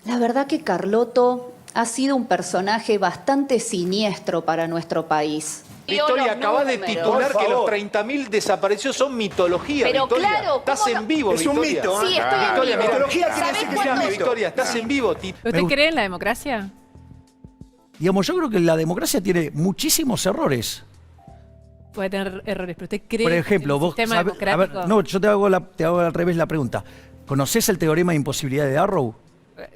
La verdad que Carlotto ha sido un personaje bastante siniestro para nuestro país. Victoria, acaba de titular que los 30.000 desaparecidos son mitología. Pero Victoria, claro, estás en vivo, Es un Victoria. mito, ¿eh? Sí, estoy en Victoria, vivo. mitología quiere ¿Sabés decir que sea cuándo- mito. Victoria, estás en vivo. ¿Usted cree en la democracia? Digamos, yo creo que la democracia tiene muchísimos errores. Puede tener errores, pero ¿usted cree Por ejemplo, en el vos sistema sabés- democrático? no, yo te hago al revés la pregunta. ¿Conocés el teorema de imposibilidad de Arrow?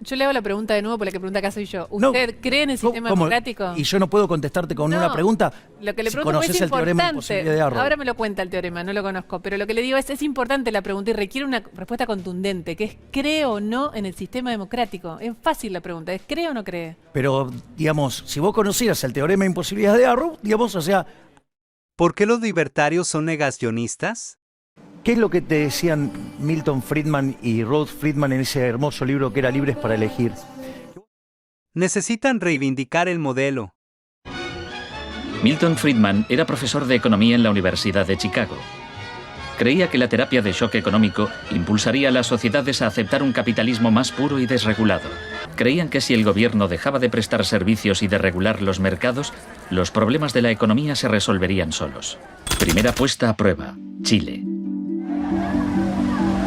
Yo le hago la pregunta de nuevo por la que pregunta acá soy yo. No. ¿Usted cree en el sistema ¿Cómo? democrático? Y yo no puedo contestarte con una pregunta. Lo que le si pregunto conoces es el teorema de importante. imposibilidad de Arrow. Ahora me lo cuenta el teorema, no lo conozco. Pero lo que le digo es importante la pregunta y requiere una respuesta contundente, que es ¿cree o no en el sistema democrático? Es fácil la pregunta, ¿es cree o no cree? Pero, digamos, si vos conocieras el teorema de imposibilidad de Arrow, digamos, o sea, ¿Por qué los libertarios son negacionistas? ¿qué es lo que te decían Milton Friedman y Ralph Friedman en ese hermoso libro que era Libres para Elegir? Necesitan reivindicar el modelo. Milton Friedman era profesor de economía en la Universidad de Chicago. Creía que la terapia de shock económico impulsaría a las sociedades a aceptar un capitalismo más puro y desregulado. Creían que si el gobierno dejaba de prestar servicios y de regular los mercados, los problemas de la economía se resolverían solos. Primera puesta a prueba: Chile.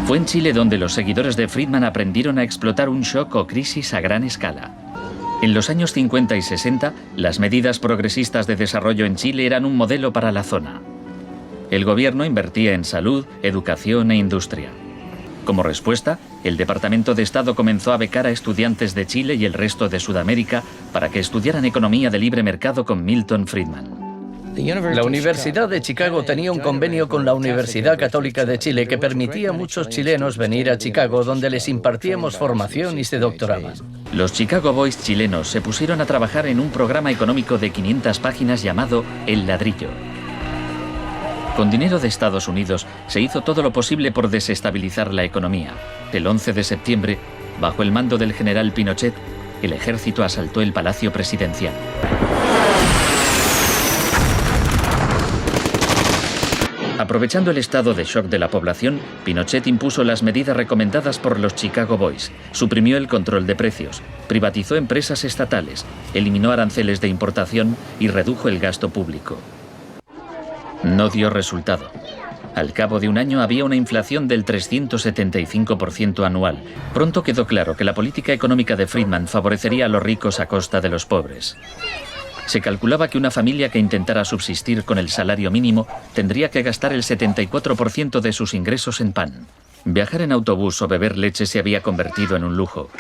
Fue en Chile donde los seguidores de Friedman aprendieron a explotar un shock o crisis a gran escala. En los años 50 y 60, las medidas progresistas de desarrollo en Chile eran un modelo para la zona. El gobierno invertía en salud, educación e industria. Como respuesta, el Departamento de Estado comenzó a becar a estudiantes de Chile y el resto de Sudamérica para que estudiaran economía de libre mercado con Milton Friedman. La Universidad de Chicago tenía un convenio con la Universidad Católica de Chile que permitía a muchos chilenos venir a Chicago, donde les impartíamos formación y se doctoraban. Los Chicago Boys chilenos se pusieron a trabajar en un programa económico de 500 páginas llamado El Ladrillo. Con dinero de Estados Unidos se hizo todo lo posible por desestabilizar la economía. El 11 de septiembre, bajo el mando del general Pinochet, el ejército asaltó el Palacio Presidencial. Aprovechando el estado de shock de la población, Pinochet impuso las medidas recomendadas por los Chicago Boys, suprimió el control de precios, privatizó empresas estatales, eliminó aranceles de importación y redujo el gasto público. No dio resultado. Al cabo de un año había una inflación del 375% anual. Pronto quedó claro que la política económica de Friedman favorecería a los ricos a costa de los pobres. Se calculaba que una familia que intentara subsistir con el salario mínimo tendría que gastar el 74% de sus ingresos en pan. Viajar en autobús o beber leche se había convertido en un lujo.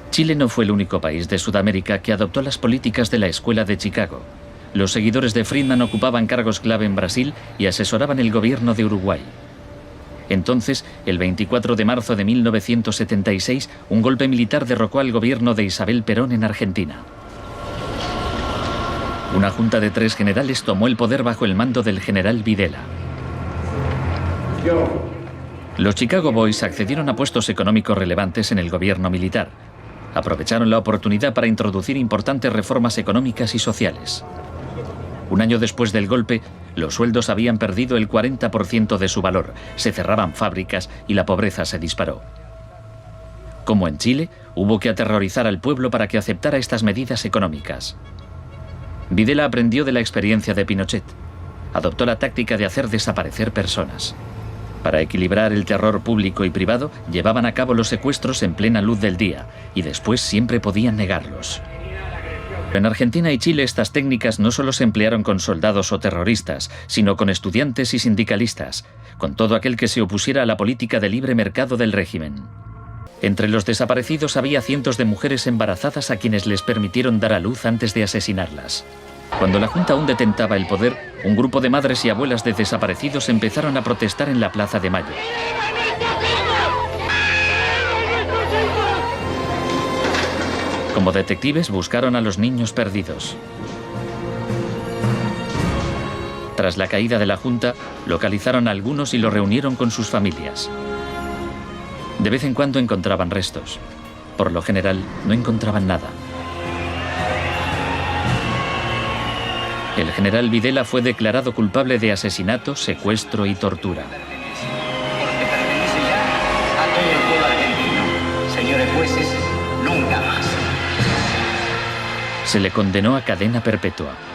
Chile no fue el único país de Sudamérica que adoptó las políticas de la Escuela de Chicago. Los seguidores de Friedman ocupaban cargos clave en Brasil y asesoraban el gobierno de Uruguay. Entonces, el 24 de marzo de 1976, un golpe militar derrocó al gobierno de Isabel Perón en Argentina. Una junta de 3 generales tomó el poder bajo el mando del general Videla. Los Chicago Boys accedieron a puestos económicos relevantes en el gobierno militar. Aprovecharon la oportunidad para introducir importantes reformas económicas y sociales. Un año después del golpe, los sueldos habían perdido el 40% de su valor, se cerraban fábricas y la pobreza se disparó. Como en Chile, hubo que aterrorizar al pueblo para que aceptara estas medidas económicas. Videla aprendió de la experiencia de Pinochet. Adoptó la táctica de hacer desaparecer personas. Para equilibrar el terror público y privado, llevaban a cabo los secuestros en plena luz del día y después siempre podían negarlos. En Argentina y Chile estas técnicas no solo se emplearon con soldados o terroristas, sino con estudiantes y sindicalistas, con todo aquel que se opusiera a la política de libre mercado del régimen. Entre los desaparecidos había cientos de mujeres embarazadas a quienes les permitieron dar a luz antes de asesinarlas. Cuando la Junta aún detentaba el poder, un grupo de madres y abuelas de desaparecidos empezaron a protestar en la Plaza de Mayo. Como detectives buscaron a los niños perdidos. Tras la caída de la Junta, localizaron a algunos y los reunieron con sus familias. De vez en cuando encontraban restos. Por lo general, no encontraban nada. El general Videla fue declarado culpable de asesinato, secuestro y tortura. Señores jueces, Se le condenó a cadena perpetua.